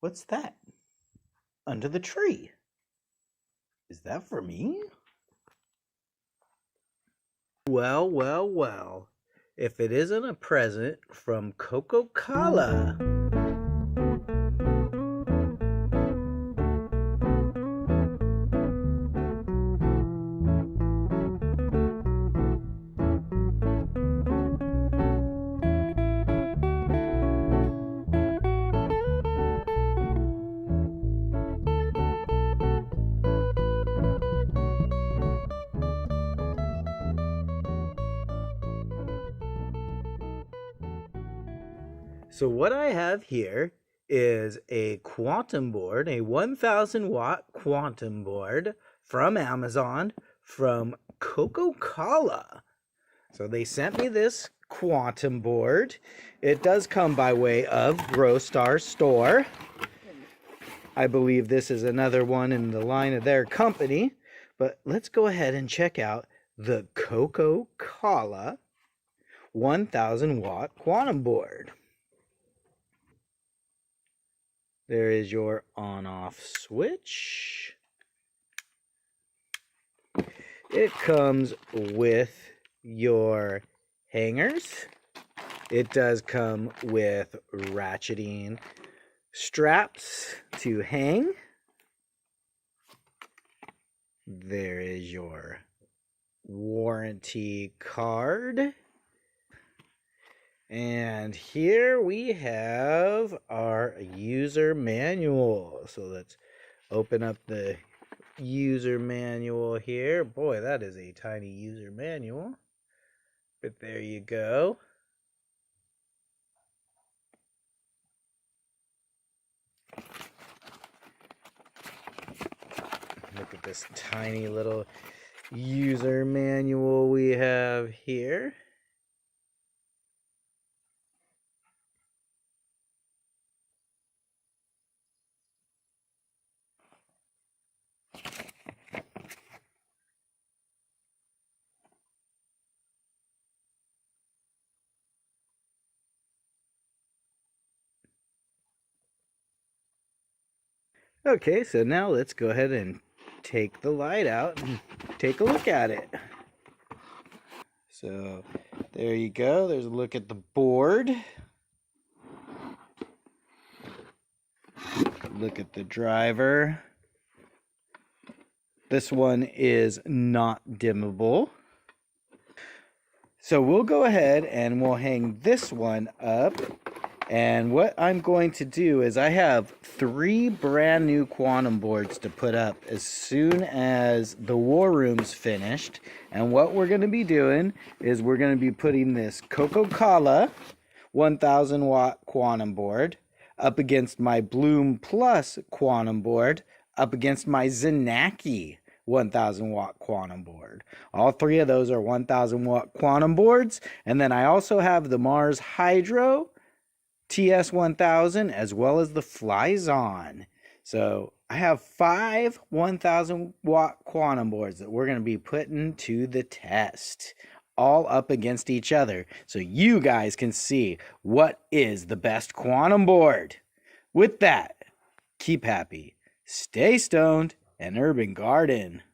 What's that? Under the tree. Is that for me? Well, well, well. If it isn't a present from Kokokala. So what I have here is a quantum board, a 1000-watt quantum board from Amazon from Kokokala. So they sent me this quantum board. It does come by way of Grow Star Store. I believe this is another one in the line of their company. But let's go ahead and check out the Kokokala 1000-watt quantum board. There is your on-off switch. It comes with your hangers. It does come with ratcheting straps to hang. There is your warranty card. And here we have our user manual. So let's open up the user manual here. Boy, that is a tiny user manual. But there you go. Look at this tiny little user manual we have here. Okay, so now let's go ahead and take the light out and take a look at it. So there you go. There's a look at the board. Look at the driver. This one is not dimmable. So we'll go ahead and we'll hang this one up. And what I'm going to do is I have 3 brand new quantum boards to put up as soon as the war room's finished. And what we're going to be doing is we're going to be putting this Kokokala 1000-watt quantum board up against my Bloom Plus quantum board, up against my Zenaki 1000-watt quantum board. All 3 of those are 1000-watt quantum boards. And then I also have the Mars Hydro TS1000 as well as the Flyzon. So I have 5 1000-watt quantum boards that we're going to be putting to the test, all up against each other, so you guys can see what is the best quantum board. With that, keep happy, stay stoned, and urban garden.